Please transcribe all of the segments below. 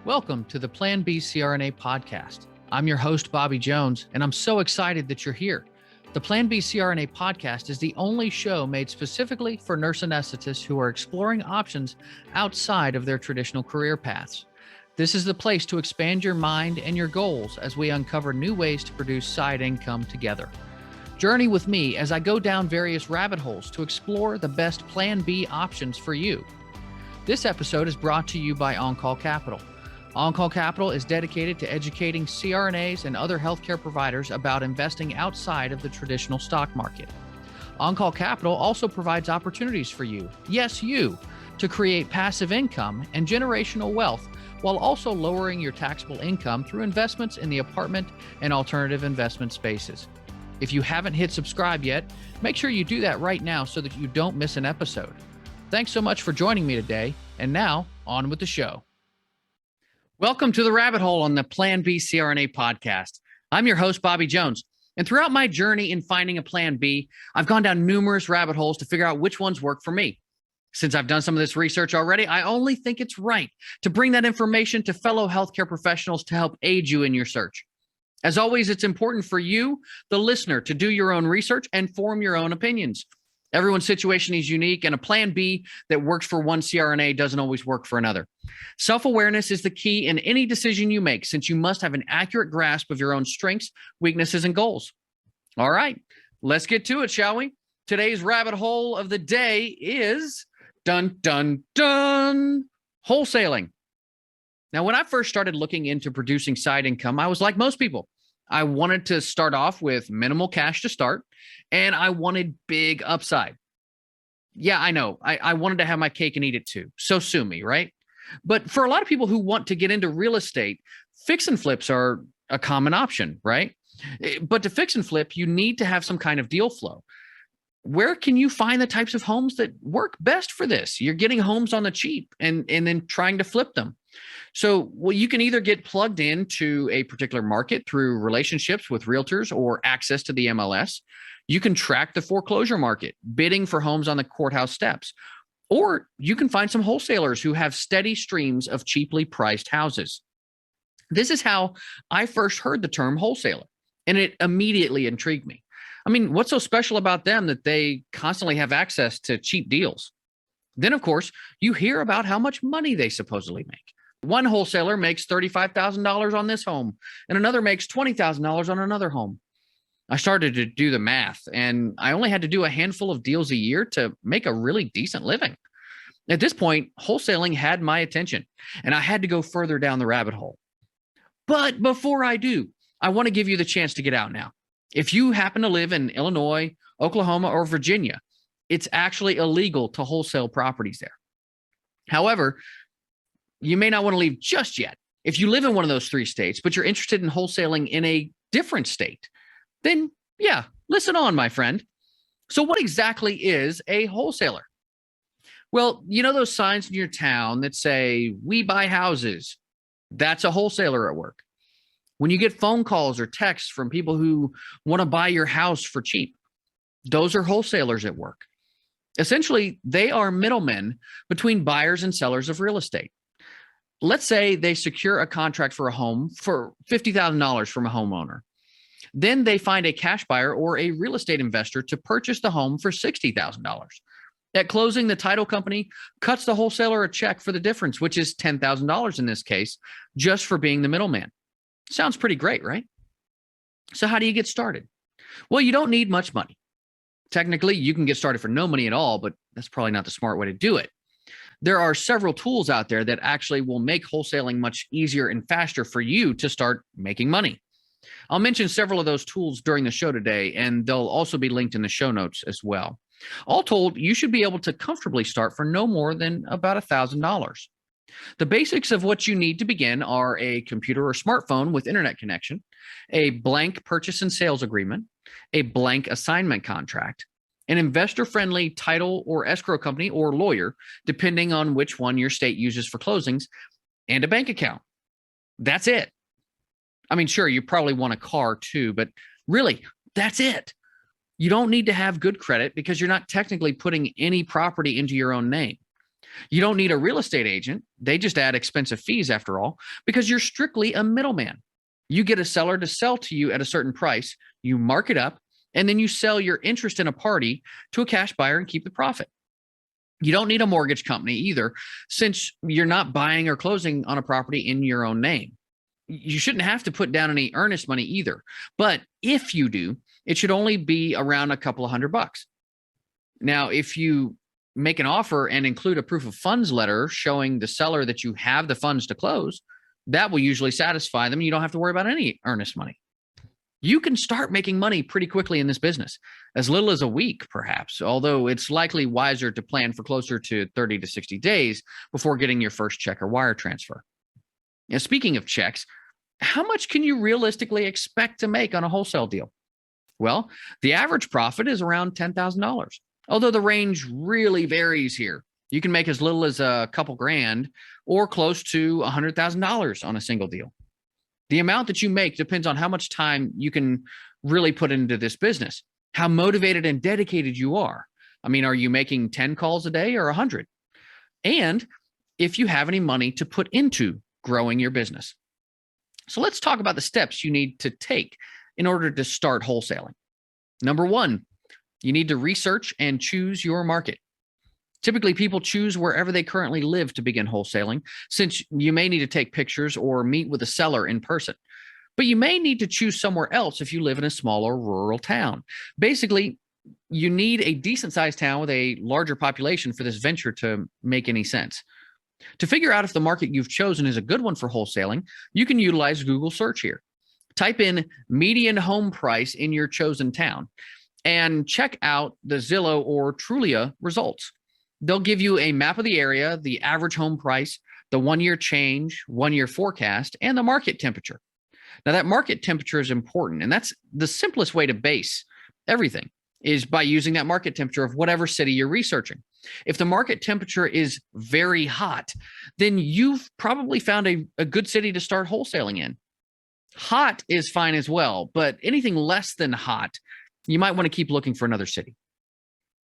Welcome to the Plan B CRNA podcast. I'm your host, Bobby Jones, and I'm so excited that you're here. The Plan B CRNA podcast is the only show made specifically for nurse anesthetists who are exploring options outside of their traditional career paths. This is the place to expand your mind and your goals as we uncover new ways to produce side income together. Journey with me as I go down various rabbit holes to explore the best Plan B options for you. This episode is brought to you by On-Call Capital. On-Call Capital is dedicated to educating CRNAs and other healthcare providers about investing outside of the traditional stock market. On-Call Capital also provides opportunities for you, yes, you, to create passive income and generational wealth while also lowering your taxable income through investments in the apartment and alternative investment spaces. If you haven't hit subscribe yet, make sure you do that right now so that you don't miss an episode. Thanks so much for joining me today, and now on with the show. Welcome to the rabbit hole on the Plan B CRNA podcast. I'm your host, Bobby Jones, and throughout my journey in finding a Plan B, I've gone down numerous rabbit holes to figure out which ones work for me. Since I've done some of this research already, I only think it's right to bring that information to fellow healthcare professionals to help aid you in your search. As always, it's important for you, the listener, to do your own research and form your own opinions. Everyone's situation is unique, and a Plan B that works for one CRNA doesn't always work for another. Self-awareness is the key in any decision you make, since you must have an accurate grasp of your own strengths, weaknesses, and goals. All right, let's get to it, shall we? Today's rabbit hole of the day is wholesaling. Now, when I first started looking into producing side income, I was like most people. I wanted to start off with minimal cash to start, and I wanted big upside. Yeah, I know. I wanted to have my cake and eat it too. So sue me, right? But for a lot of people who want to get into real estate, fix and flips are a common option, right? But to fix and flip, you need to have some kind of deal flow. Where can you find the types of homes that work best for this? You're getting homes on the cheap and then trying to flip them. So, well, you can either get plugged into a particular market through relationships with realtors or access to the MLS. You can track the foreclosure market, bidding for homes on the courthouse steps. Or you can find some wholesalers who have steady streams of cheaply priced houses. This is how I first heard the term wholesaler, and it immediately intrigued me. I mean, what's so special about them that they constantly have access to cheap deals? Then, of course, you hear about how much money they supposedly make. One wholesaler makes $35,000 on this home, and another makes $20,000 on another home. I started to do the math, and I only had to do a handful of deals a year to make a really decent living. At this point, wholesaling had my attention, and I had to go further down the rabbit hole. But before I do, I want to give you the chance to get out now. If you happen to live in Illinois, Oklahoma, or Virginia, it's actually illegal to wholesale properties there. However, you may not want to leave just yet. If you live in one of those three states, but you're interested in wholesaling in a different state, then yeah, listen on, my friend. So what exactly is a wholesaler? Well, you know those signs in your town that say, "We buy houses"? That's a wholesaler at work. When you get phone calls or texts from people who want to buy your house for cheap, those are wholesalers at work. Essentially, they are middlemen between buyers and sellers of real estate. Let's say they secure a contract for a home for $50,000 from a homeowner. Then they find a cash buyer or a real estate investor to purchase the home for $60,000. At closing, the title company cuts the wholesaler a check for the difference, which is $10,000 in this case, just for being the middleman. Sounds pretty great, right? So how do you get started? Well, you don't need much money. Technically, you can get started for no money at all, but that's probably not the smart way to do it. There are several tools out there that actually will make wholesaling much easier and faster for you to start making money. I'll mention several of those tools during the show today, and they'll also be linked in the show notes as well. All told, you should be able to comfortably start for no more than about $1,000. The basics of what you need to begin are a computer or smartphone with internet connection, a blank purchase and sales agreement, a blank assignment contract, an investor-friendly title or escrow company or lawyer, depending on which one your state uses for closings, and a bank account. That's it. I mean, sure, you probably want a car too, but really, that's it. You don't need to have good credit because you're not technically putting any property into your own name. You don't need a real estate agent. They just add expensive fees after all, because you're strictly a middleman. You get a seller to sell to you at a certain price, you mark it up, and then you sell your interest in a party to a cash buyer and keep the profit. You don't need a mortgage company either, since you're not buying or closing on a property in your own name. You shouldn't have to put down any earnest money either. But if you do, it should only be around a couple of $100. Now, if you make an offer and include a proof of funds letter showing the seller that you have the funds to close, that will usually satisfy them. You don't have to worry about any earnest money. You can start making money pretty quickly in this business, as little as a week, perhaps, although it's likely wiser to plan for closer to 30 to 60 days before getting your first check or wire transfer. Now, speaking of checks, how much can you realistically expect to make on a wholesale deal? Well, the average profit is around $10,000, although the range really varies here. You can make as little as a couple grand or close to $100,000 on a single deal. The amount that you make depends on how much time you can really put into this business, how motivated and dedicated you are. I mean, are you making 10 calls a day or 100? And if you have any money to put into growing your business. So let's talk about the steps you need to take in order to start wholesaling. Number one, you need to research and choose your market. Typically, people choose wherever they currently live to begin wholesaling, since you may need to take pictures or meet with a seller in person. But you may need to choose somewhere else if you live in a smaller rural town. Basically, you need a decent sized town with a larger population for this venture to make any sense. To figure out if the market you've chosen is a good one for wholesaling, you can utilize Google search here. Type in median home price in your chosen town and check out the Zillow or Trulia results. They'll give you a map of the area, the average home price, the 1-year change, 1-year forecast, and the market temperature. Now, that market temperature is important, and that's the simplest way to base everything is by using that market temperature of whatever city you're researching. If the market temperature is very hot, then you've probably found a good city to start wholesaling in. Hot is fine as well, but anything less than hot, you might want to keep looking for another city.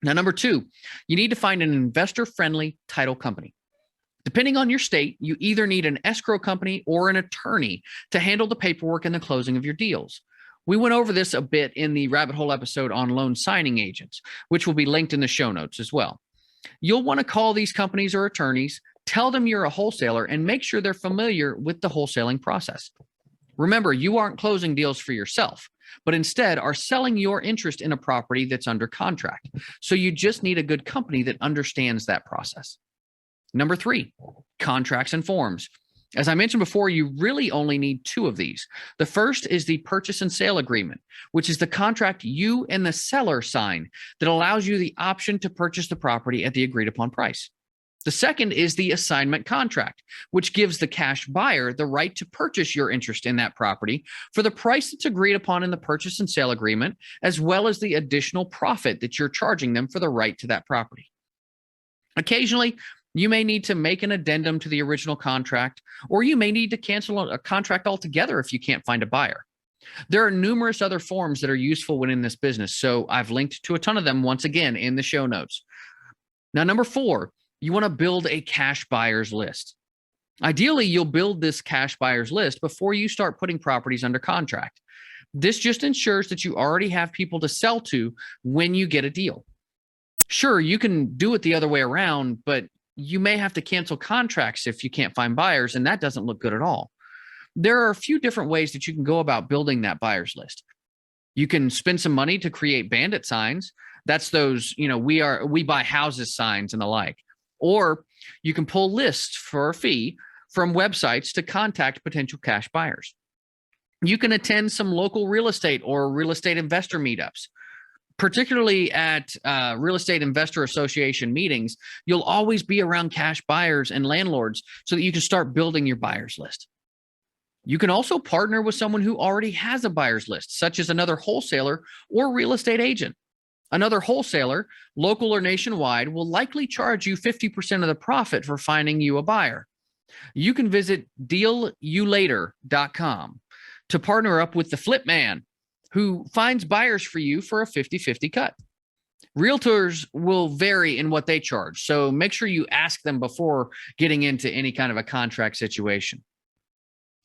Now, number two, you need to find an investor-friendly title company. Depending on your state, you either need an escrow company or an attorney to handle the paperwork and the closing of your deals. We went over this a bit in the rabbit hole episode on loan signing agents, which will be linked in the show notes as well. You'll want to call these companies or attorneys, tell them you're a wholesaler, and make sure they're familiar with the wholesaling process. Remember, you aren't closing deals for yourself, but instead are selling your interest in a property that's under contract. So you just need a good company that understands that process. Number three, contracts and forms. As I mentioned before, you really only need two of these. The first is the purchase and sale agreement, which is the contract you and the seller sign that allows you the option to purchase the property at the agreed upon price. The second is the assignment contract, which gives the cash buyer the right to purchase your interest in that property for the price that's agreed upon in the purchase and sale agreement, as well as the additional profit that you're charging them for the right to that property. Occasionally, you may need to make an addendum to the original contract, or you may need to cancel a contract altogether if you can't find a buyer. There are numerous other forms that are useful when in this business, so I've linked to a ton of them once again in the show notes. Now, number four, you want to build a cash buyers list. Ideally, you'll build this cash buyers list before you start putting properties under contract. This just ensures that you already have people to sell to when you get a deal. Sure, you can do it the other way around, but you may have to cancel contracts if you can't find buyers, and that doesn't look good at all. There are a few different ways that you can go about building that buyers list. You can spend some money to create bandit signs. That's those, we buy houses signs and the like. Or you can pull lists for a fee from websites to contact potential cash buyers. You can attend some local real estate or real estate investor meetups. Particularly at real estate investor association meetings, you'll always be around cash buyers and landlords so that you can start building your buyers list. You can also partner with someone who already has a buyers list, such as another wholesaler or real estate agent. Another wholesaler, local or nationwide, will likely charge you 50% of the profit for finding you a buyer. You can visit dealyoulater.com to partner up with the flip man, who finds buyers for you for a 50-50 cut. Realtors will vary in what they charge, so make sure you ask them before getting into any kind of a contract situation.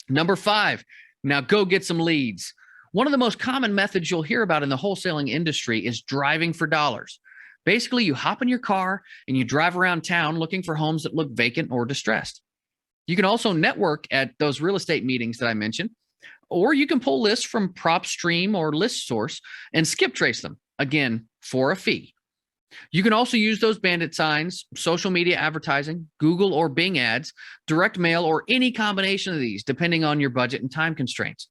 Number 5, now go get some leads. One of the most common methods you'll hear about in the wholesaling industry is driving for dollars. Basically, you hop in your car and you drive around town looking for homes that look vacant or distressed. You can also network at those real estate meetings that I mentioned, or you can pull lists from PropStream or ListSource and skip trace them, again, for a fee. You can also use those bandit signs, social media advertising, Google or Bing ads, direct mail, or any combination of these, depending on your budget and time constraints.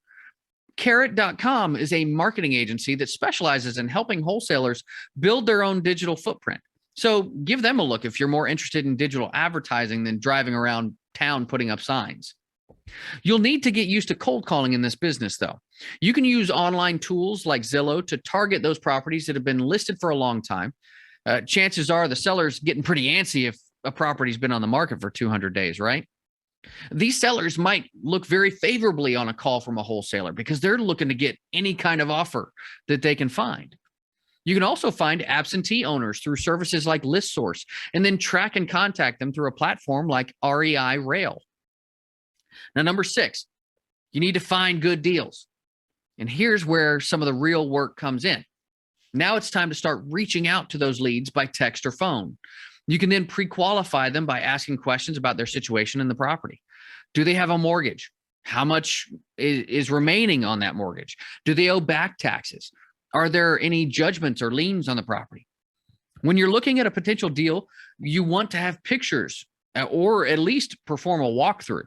Carrot.com is a marketing agency that specializes in helping wholesalers build their own digital footprint. So give them a look if you're more interested in digital advertising than driving around town putting up signs. You'll need to get used to cold calling in this business, though. You can use online tools like Zillow to target those properties that have been listed for a long time. Chances are the seller's getting pretty antsy if a property's been on the market for 200 days, right? These sellers might look very favorably on a call from a wholesaler because they're looking to get any kind of offer that they can find. You can also find absentee owners through services like ListSource and then track and contact them through a platform like REI Rail. Now, number 6, you need to find good deals. And here's where some of the real work comes in. Now it's time to start reaching out to those leads by text or phone. You can then pre-qualify them by asking questions about their situation in the property. Do they have a mortgage? How much is remaining on that mortgage? Do they owe back taxes? Are there any judgments or liens on the property? When you're looking at a potential deal, you want to have pictures or at least perform a walkthrough.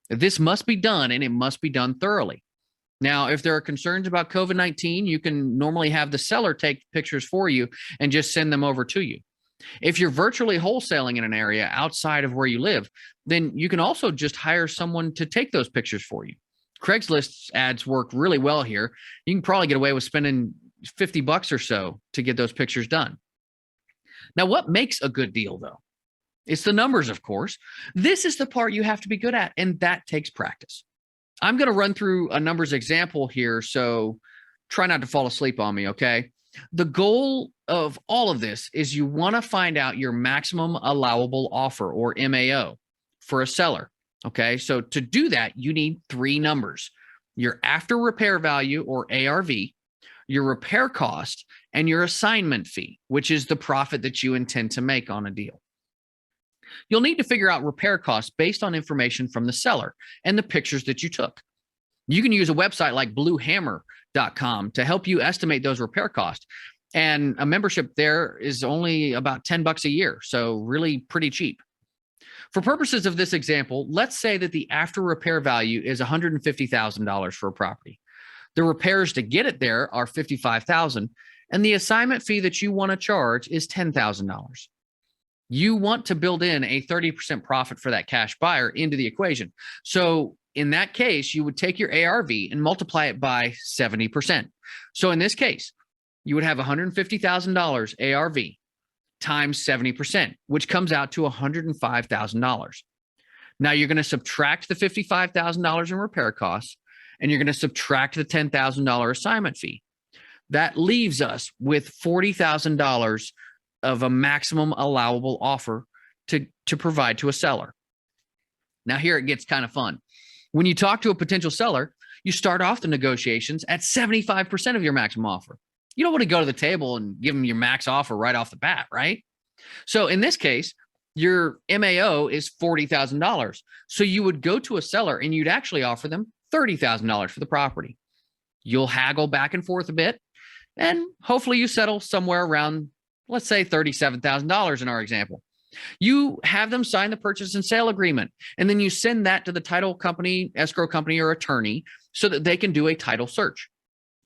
This must be done, and it must be done thoroughly. Now, if there are concerns about COVID-19, you can normally have the seller take pictures for you and just send them over to you. If you're virtually wholesaling in an area outside of where you live, then you can also just hire someone to take those pictures for you. Craigslist ads work really well here. You can probably get away with spending $50 or so to get those pictures done. Now, what makes a good deal, though? It's the numbers, of course. This is the part you have to be good at, and that takes practice. I'm going to run through a numbers example here, so try not to fall asleep on me, okay? The goal of all of this is you want to find out your maximum allowable offer, or MAO, for a seller, okay? So to do that, you need 3 numbers: your after repair value, or ARV, your repair cost, and your assignment fee, which is the profit that you intend to make on a deal. You'll need to figure out repair costs based on information from the seller and the pictures that you took. You can use a website like bluehammer.com to help you estimate those repair costs. And a membership there is only about $10 a year, so really pretty cheap. For purposes of this example, let's say that the after repair value is $150,000 for a property. The repairs to get it there are $55,000, and the assignment fee that you want to charge is $10,000. You want to build in a 30% profit for that cash buyer into the equation. So in that case, you would take your ARV and multiply it by 70%. So in this case, you would have $150,000 ARV times 70%, which comes out to $105,000. Now you're going to subtract the $55,000 in repair costs, and you're going to subtract the $10,000 assignment fee. That leaves us with $40,000 of a maximum allowable offer to provide to a seller. Now here it gets kind of fun. When you talk to a potential seller, you start off the negotiations at 75% of your maximum offer. You don't want to go to the table and give them your max offer right off the bat, right? So in this case, your MAO is $40,000. So you would go to a seller and you'd actually offer them $30,000 for the property. You'll haggle back and forth a bit, and hopefully you settle somewhere around, let's say, $37,000 in our example. You have them sign the purchase and sale agreement, and then you send that to the title company, escrow company, or attorney so that they can do a title search.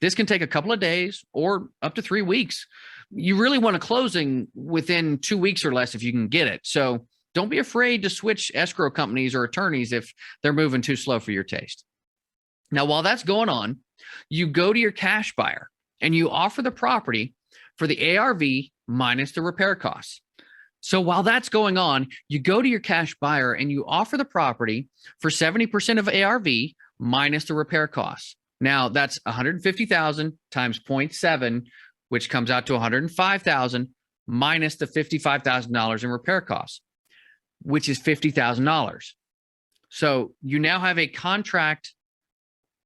This can take a couple of days or up to 3 weeks. You really want a closing within 2 weeks or less if you can get it. So don't be afraid to switch escrow companies or attorneys if they're moving too slow for your taste. Now, while that's going on, you go to your cash buyer and you offer the property for the ARV minus the repair costs. So while that's going on, you go to your cash buyer and you offer the property for 70% of ARV minus the repair costs. Now that's 150,000 times 0.7, which comes out to $105,000 minus the $55,000 in repair costs, which is $50,000. So you now have a contract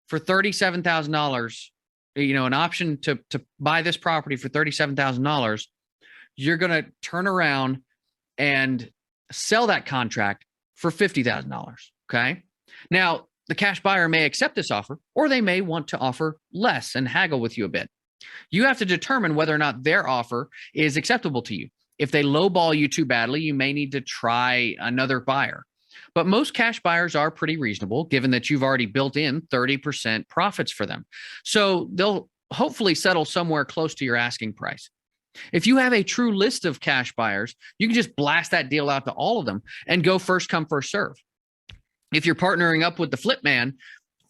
for $37,000, an option to buy this property for $37,000. You're going to turn around and sell that contract for $50,000. Okay. Now, the cash buyer may accept this offer, or they may want to offer less and haggle with you a bit. You have to determine whether or not their offer is acceptable to you. If they lowball you too badly, you may need to try another buyer. But most cash buyers are pretty reasonable, given that you've already built in 30% profits for them. So they'll hopefully settle somewhere close to your asking price. If you have a true list of cash buyers, you can just blast that deal out to all of them and go first come, first serve. If you're partnering up with the flip man,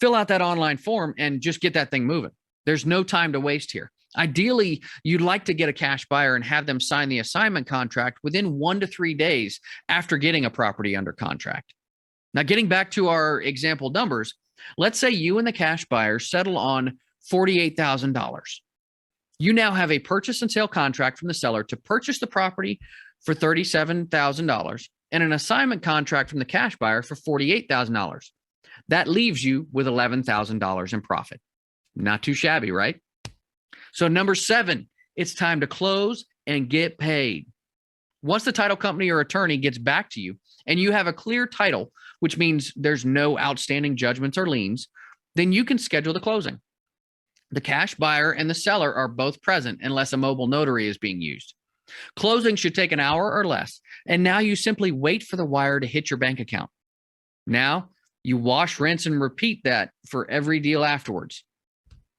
fill out that online form and just get that thing moving. There's no time to waste here. Ideally, you'd like to get a cash buyer and have them sign the assignment contract within 1 to 3 days after getting a property under contract. Now, getting back to our example numbers, let's say you and the cash buyer settle on $48,000. You now have a purchase and sale contract from the seller to purchase the property for $37,000 and an assignment contract from the cash buyer for $48,000. That leaves you with $11,000 in profit. Not too shabby, right? So number 7, it's time to close and get paid. Once the title company or attorney gets back to you and you have a clear title, which means there's no outstanding judgments or liens, then you can schedule the closing. The cash buyer and the seller are both present unless a mobile notary is being used. Closing should take an hour or less, and now you simply wait for the wire to hit your bank account. Now you wash, rinse, and repeat that for every deal afterwards.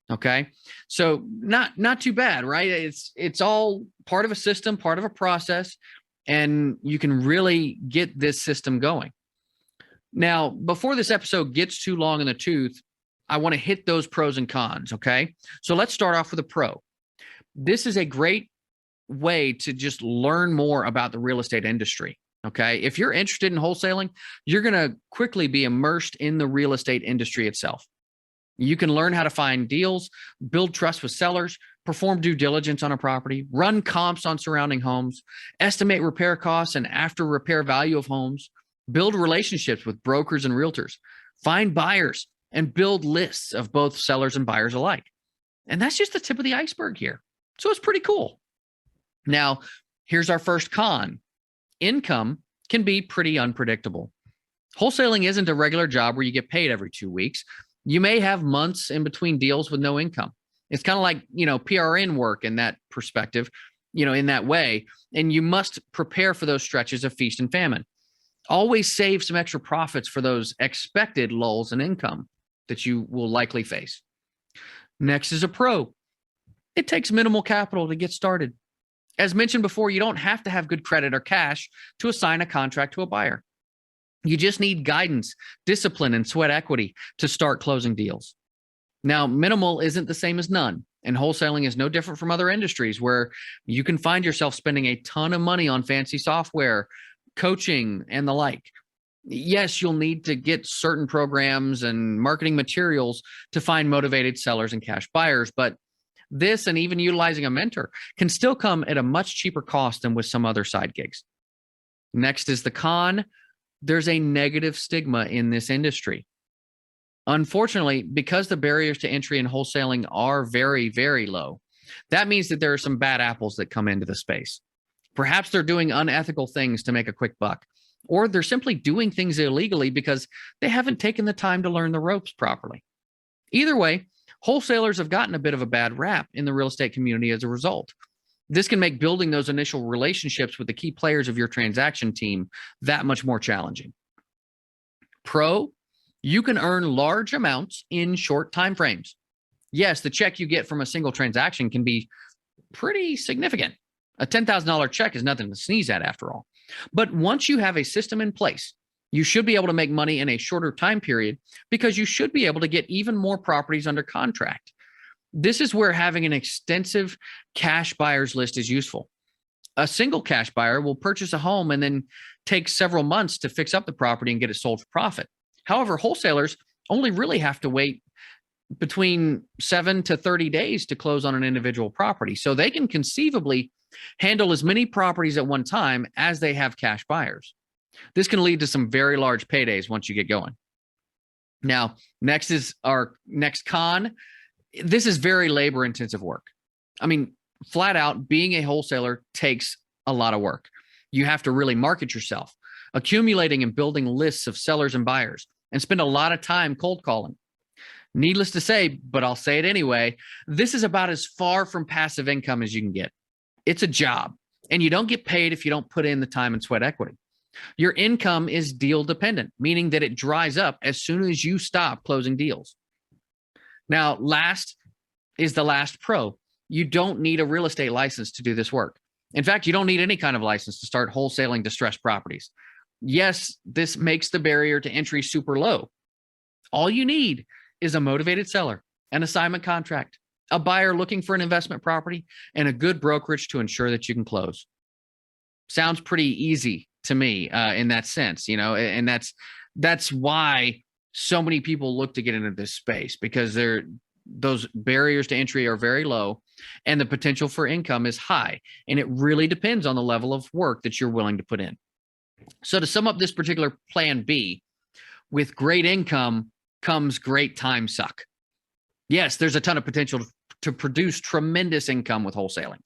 Okay, so not too bad, right? It's all part of a system, part of a process, and you can really get this system going. Now, before this episode gets too long in the tooth, I want to hit those pros and cons, okay? So let's start off with a pro. This is a great way to just learn more about the real estate industry, okay? If you're interested in wholesaling, you're going to quickly be immersed in the real estate industry itself. You can learn how to find deals, build trust with sellers, perform due diligence on a property, run comps on surrounding homes, estimate repair costs and after repair value of homes, build relationships with brokers and realtors, find buyers, and build lists of both sellers and buyers alike. And that's just the tip of the iceberg here. So it's pretty cool. Now, here's our first con. Income can be pretty unpredictable. Wholesaling isn't a regular job where you get paid every 2 weeks. You may have months in between deals with no income. It's kind of like, PRN work in that perspective, in that way. And you must prepare for those stretches of feast and famine. Always save some extra profits for those expected lulls in income that you will likely face. Next is a pro. It takes minimal capital to get started. As mentioned before, you don't have to have good credit or cash to assign a contract to a buyer. You just need guidance, discipline, and sweat equity to start closing deals. Now, minimal isn't the same as none, and wholesaling is no different from other industries where you can find yourself spending a ton of money on fancy software, coaching, and the like. Yes, you'll need to get certain programs and marketing materials to find motivated sellers and cash buyers, but this and even utilizing a mentor can still come at a much cheaper cost than with some other side gigs. Next is the con. There's a negative stigma in this industry. Unfortunately, because the barriers to entry in wholesaling are very, very low, that means that there are some bad apples that come into the space. Perhaps they're doing unethical things to make a quick buck, or they're simply doing things illegally because they haven't taken the time to learn the ropes properly. Either way, wholesalers have gotten a bit of a bad rap in the real estate community as a result. This can make building those initial relationships with the key players of your transaction team that much more challenging. Pro, you can earn large amounts in short time frames. Yes, the check you get from a single transaction can be pretty significant. A $10,000 check is nothing to sneeze at after all. But once you have a system in place, you should be able to make money in a shorter time period because you should be able to get even more properties under contract. This is where having an extensive cash buyers list is useful. A single cash buyer will purchase a home and then take several months to fix up the property and get it sold for profit. However, wholesalers only really have to wait between 7 to 30 days to close on an individual property. So they can conceivably handle as many properties at one time as they have cash buyers. This can lead to some very large paydays once you get going. Now, next is our next con. This is very labor intensive work. I mean, flat out, being a wholesaler takes a lot of work. You have to really market yourself, accumulating and building lists of sellers and buyers, and spend a lot of time cold calling. Needless to say, but I'll say it anyway, this is about as far from passive income as you can get. It's a job, and you don't get paid if you don't put in the time and sweat equity. Your income is deal dependent, meaning that it dries up as soon as you stop closing deals. Now, last is the last pro. You don't need a real estate license to do this work. In fact, you don't need any kind of license to start wholesaling distressed properties. Yes, this makes the barrier to entry super low. All you need is a motivated seller, an assignment contract, a buyer looking for an investment property, and a good brokerage to ensure that you can close. Sounds pretty easy to me in that sense, and that's why so many people look to get into this space, because those barriers to entry are very low and the potential for income is high. And it really depends on the level of work that you're willing to put in. So to sum up this particular plan B, with great income comes great time suck. Yes, there's a ton of potential to produce tremendous income with wholesaling.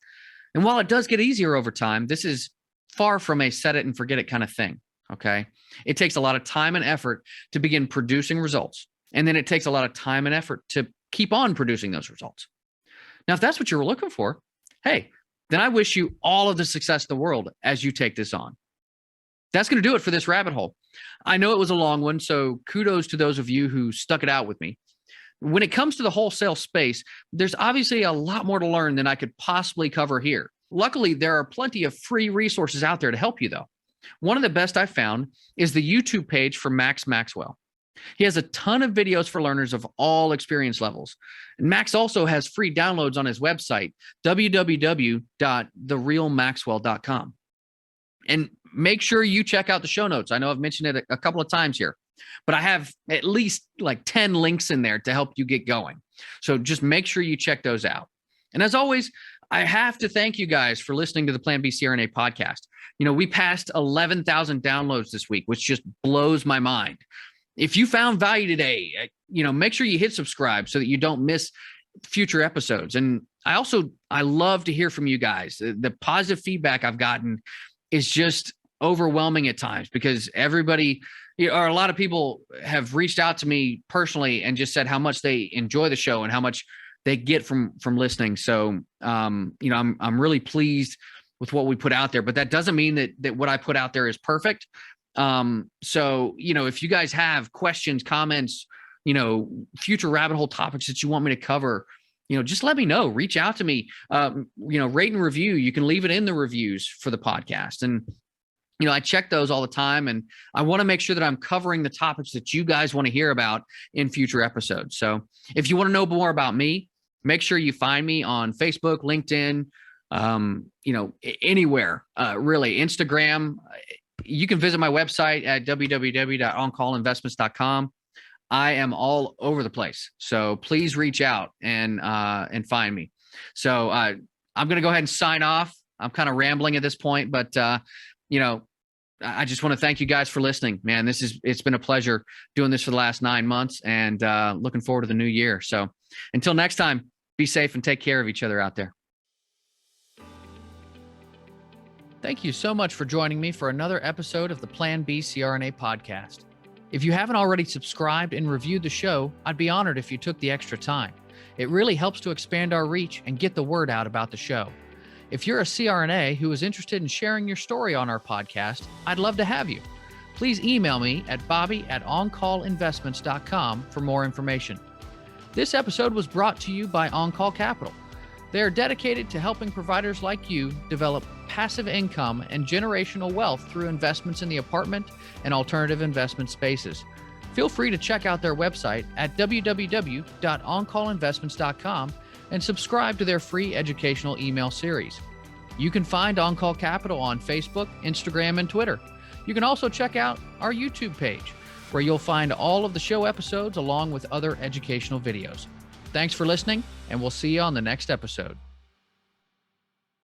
And while it does get easier over time, this is far from a set it and forget it kind of thing. Okay. It takes a lot of time and effort to begin producing results. And then it takes a lot of time and effort to keep on producing those results. Now, if that's what you're looking for, hey, then I wish you all of the success in the world as you take this on. That's going to do it for this rabbit hole. I know it was a long one, so kudos to those of you who stuck it out with me. When it comes to the wholesale space, there's obviously a lot more to learn than I could possibly cover here. Luckily, there are plenty of free resources out there to help you, though. One of the best I found is the YouTube page for Max Maxwell. He has a ton of videos for learners of all experience levels. And Max also has free downloads on his website, www.therealmaxwell.com. And make sure you check out the show notes. I know I've mentioned it a couple of times here, but I have at least like 10 links in there to help you get going. So just make sure you check those out. And as always, I have to thank you guys for listening to the Plan B CRNA podcast. We passed 11,000 downloads this week, which just blows my mind. If you found value today, make sure you hit subscribe so that you don't miss future episodes. And I love to hear from you guys. The positive feedback I've gotten is just overwhelming at times, because everybody, or a lot of people have reached out to me personally and just said how much they enjoy the show and how much they get from listening. So, I'm really pleased with what we put out there, but that doesn't mean that what I put out there is perfect. So, if you guys have questions, comments, future rabbit hole topics that you want me to cover, just let me know. Reach out to me. Rate and review. You can leave it in the reviews for the podcast. And, I check those all the time, and I want to make sure that I'm covering the topics that you guys want to hear about in future episodes. So if you want to know more about me, make sure you find me on Facebook, LinkedIn, anywhere, really, Instagram. You can visit my website at www.oncallinvestments.com. I am all over the place. So please reach out and find me. So I'm going to go ahead and sign off. I'm kind of rambling at this point, but I just want to thank you guys for listening, man. It's been a pleasure doing this for the last 9 months, and looking forward to the new year. So until next time, be safe and take care of each other out there. Thank you so much for joining me for another episode of the Plan B CRNA podcast. If you haven't already subscribed and reviewed the show, I'd be honored if you took the extra time. It really helps to expand our reach and get the word out about the show. If you're a CRNA who is interested in sharing your story on our podcast, I'd love to have you. Please email me at bobby@oncallinvestments.com for more information. This episode was brought to you by OnCall Capital. They are dedicated to helping providers like you develop passive income and generational wealth through investments in the apartment and alternative investment spaces. Feel free to check out their website at www.oncallinvestments.com and subscribe to their free educational email series. You can find OnCall Capital on Facebook, Instagram, and Twitter. You can also check out our YouTube page. where you'll find all of the show episodes along with other educational videos. Thanks for listening, and we'll see you on the next episode.